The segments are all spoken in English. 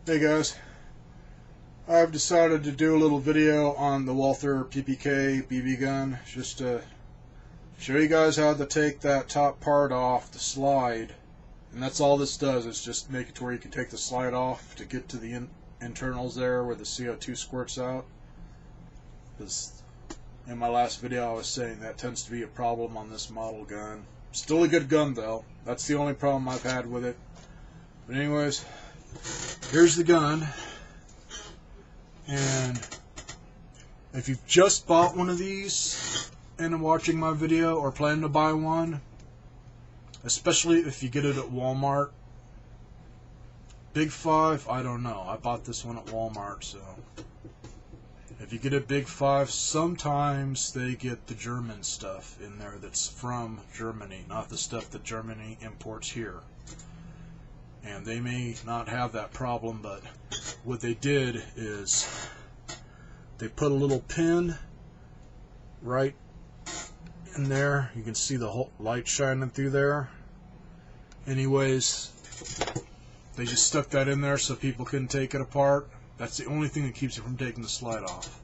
Hey guys, I've decided to do a little video on the Walther PPK BB gun, just to show you guys how to take that top part off the slide. And that's all this does, is just make it to where you can take the slide off to get to the internals there where the CO2 squirts out. Because in my last video I was saying that tends to be a problem on this model gun. Still a good gun though, that's the only problem I've had with it. But anyways, here's the gun. And if you've just bought one of these and are watching my video or plan to buy one, especially if you get it at Walmart, Big 5, I don't know. I bought this one at Walmart, so if you get a Big 5, sometimes they get the German stuff in there that's from Germany, not the stuff that Germany imports here. And they may not have that problem, but what they did is they put a little pin right in there. You can see the whole light shining through there. Anyways, they just stuck that in there so people couldn't take it apart. That's the only thing that keeps it from taking the slide off.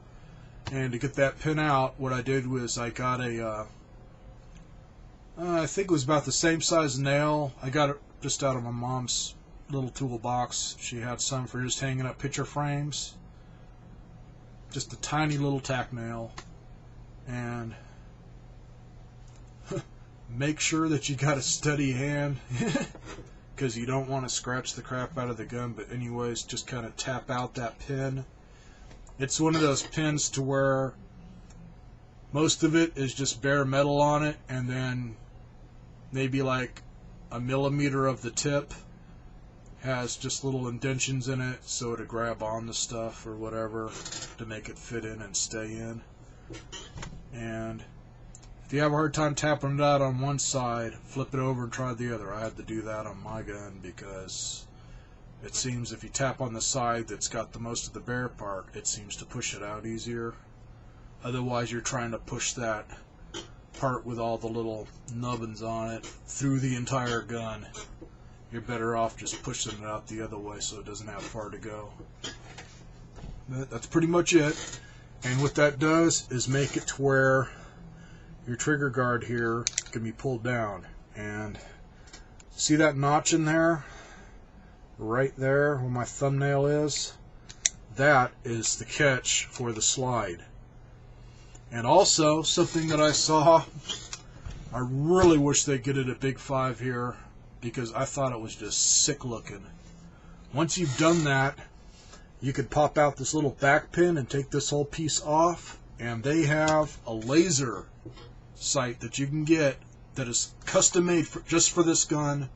And to get that pin out, what I did was I got a I think it was about the same size nail. I got it just out of my mom's little toolbox. She had some for just hanging up picture frames. Just a tiny little tack nail. And make sure that you got a steady hand because you don't want to scratch the crap out of the gun. But anyways, just kind of tap out that pin. It's one of those pins to where most of it is just bare metal on it, and then maybe like a millimeter of the tip has just little indentions in it so to grab on the stuff or whatever to make it fit in and stay in. And if you have a hard time tapping it out on one side, flip it over and try the other. I had to do that on my gun because it seems if you tap on the side that's got the most of the bare part, it seems to push it out easier. Otherwise you're trying to push that part with all the little nubbins on it through the entire gun. You're better off just pushing it out the other way so it doesn't have far to go. That's pretty much it. And what that does is make it to where your trigger guard here can be pulled down. And see that notch in there? Right there where my thumbnail is? That is the catch for the slide. And also, something that I saw, I really wish they'd get it at Big 5 here, because I thought it was just sick looking. Once you've done that, you could pop out this little back pin and take this whole piece off, and they have a laser sight that you can get that is custom made just for this gun,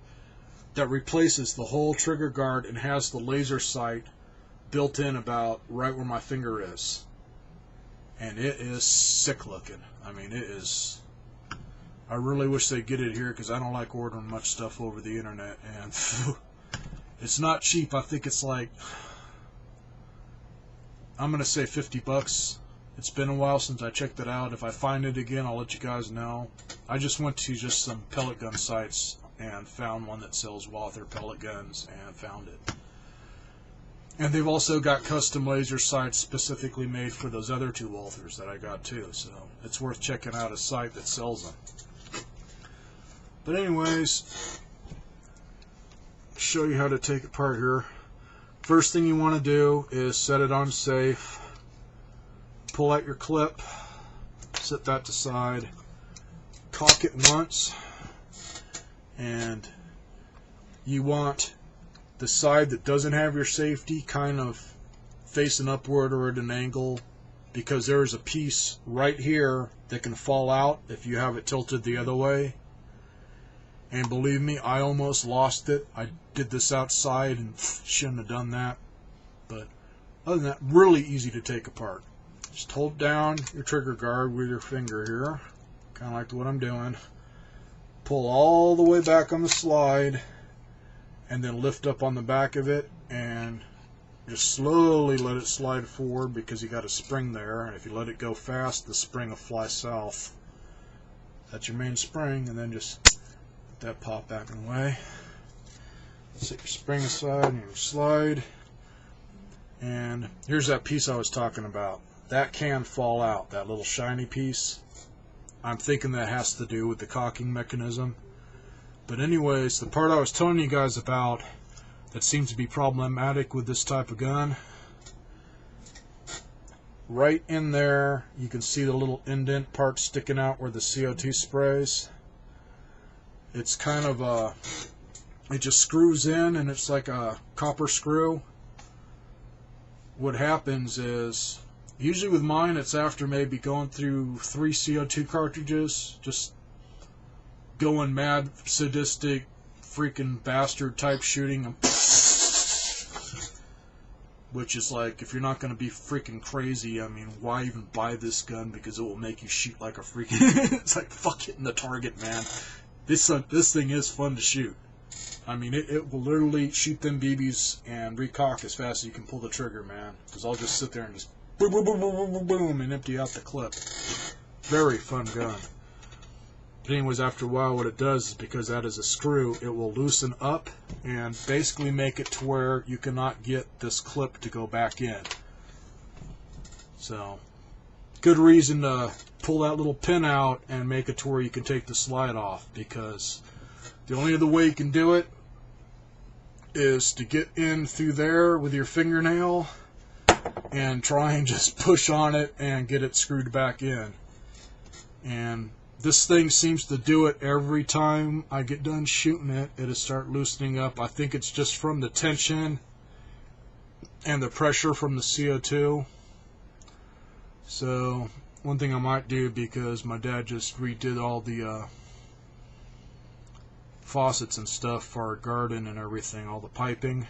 that replaces the whole trigger guard and has the laser sight built in about right where my finger is. And it is sick looking. I mean, it is. I really wish they'd get it here because I don't like ordering much stuff over the internet, and it's not cheap. I think it's like, I'm gonna say 50 bucks. It's been a while since I checked it out. If I find it again, I'll let you guys know. I just went to just some pellet gun sites and found one that sells Walther pellet guns and found it. And they've also got custom laser sights specifically made for those other two Walthers that I got too, so it's worth checking out a site that sells them. But anyways, show you how to take it apart here. First thing you want to do is set it on safe. Pull out your clip, set that to side, cock it once, and you want the side that doesn't have your safety kind of facing upward or at an angle, because there is a piece right here that can fall out if you have it tilted the other way. And believe me, I almost lost it. I did this outside and shouldn't have done that. But other than that, really easy to take apart. Just hold down your trigger guard with your finger here, kind of like what I'm doing. Pull all the way back on the slide, and then lift up on the back of it and just slowly let it slide forward, because you got a spring there, and if you let it go fast, the spring will fly south. That's your main spring, and then just let that pop back in the way. Set your spring aside and your slide. And here's that piece I was talking about. That can fall out, that little shiny piece. I'm thinking that has to do with the cocking mechanism. But anyways, the part I was telling you guys about that seems to be problematic with this type of gun, right in there you can see the little indent part sticking out where the CO2 sprays. It's kind of a, it just screws in, and it's like a copper screw. What happens is, usually with mine, it's after maybe going through 3 CO2 cartridges, just going mad, sadistic, freaking bastard type shooting, which is like, if you're not going to be freaking crazy, I mean, why even buy this gun? Because it will make you shoot like a freaking, it's like, fuck hitting the target, man. This thing is fun to shoot. I mean, it will literally shoot them BBs and recock as fast as you can pull the trigger, man. Because I'll just sit there and just boom, boom, boom, boom, boom, boom, and empty out the clip. Very fun gun. But anyways, after a while, what it does is, because that is a screw, it will loosen up and basically make it to where you cannot get this clip to go back in. So, good reason to pull that little pin out and make it to where you can take the slide off, because the only other way you can do it is to get in through there with your fingernail and try and just push on it and get it screwed back in. And this thing seems to do it every time I get done shooting it. It'll start loosening up. I think it's just from the tension and the pressure from the CO2. So one thing I might do, because my dad just redid all the faucets and stuff for our garden and everything, all the piping.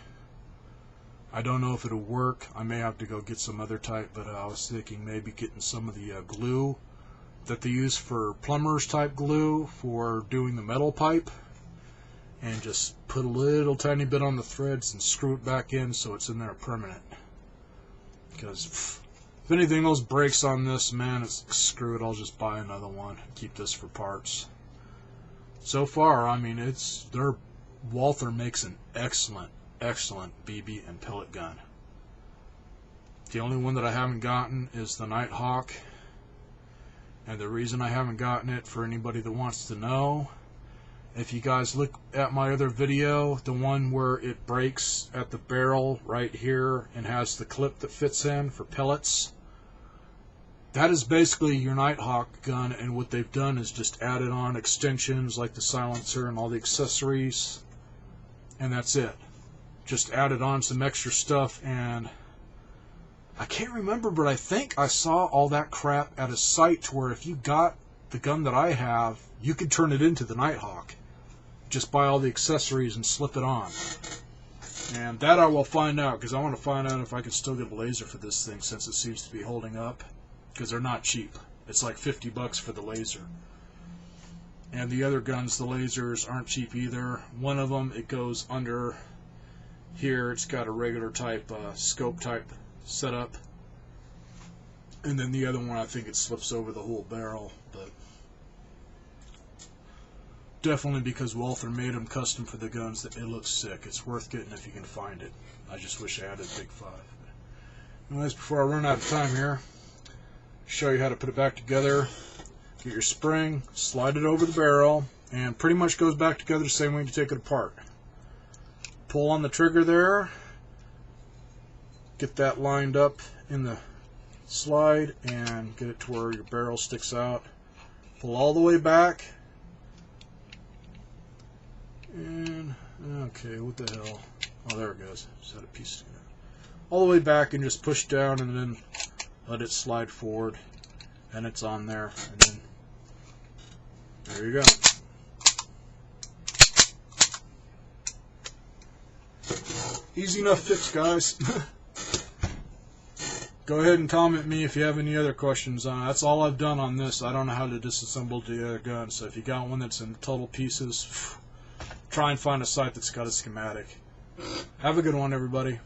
I don't know if it'll work. I may have to go get some other type, but I was thinking maybe getting some of the glue that they use for plumbers type glue for doing the metal pipe, and just put a little tiny bit on the threads and screw it back in so it's in there permanent. Because if anything else breaks on this, man, it's screw it, I'll just buy another one, keep this for parts. So far, I mean, Walther makes an excellent BB and pellet gun. The only one that I haven't gotten is the Nighthawk. And the reason I haven't gotten it, for anybody that wants to know, if you guys look at my other video, the one where it breaks at the barrel right here and has the clip that fits in for pellets, that is basically your Nighthawk gun, and what they've done is just added on extensions like the silencer and all the accessories, and that's it. Just added on some extra stuff, and I can't remember, but I think I saw all that crap at a site to where if you got the gun that I have, you could turn it into the Nighthawk. Just buy all the accessories and slip it on. And that I will find out, because I want to find out if I can still get a laser for this thing, since it seems to be holding up. Because they're not cheap. It's like $50 for the laser. And the other guns, the lasers, aren't cheap either. One of them, it goes under here. It's got a regular type, scope type setup. And then the other one, I think it slips over the whole barrel. But definitely, because Walther made them custom for the guns, that it looks sick. It's worth getting if you can find it. I just wish I had a Big 5. Anyways, before I run out of time here, show you how to put it back together. Get your spring, slide it over the barrel, and pretty much goes back together the same way you take it apart. Pull on the trigger there, get that lined up in the slide, and get it to where your barrel sticks out. Pull all the way back, and okay, what the hell? Oh, there it goes. Just had a piece together. All the way back, and just push down, and then let it slide forward, and it's on there, and then there you go. Easy enough fix, guys. Go ahead and comment me if you have any other questions on it. That's all I've done on this. I don't know how to disassemble the other gun, so if you got one that's in total pieces, try and find a site that's got a schematic. Have a good one, everybody.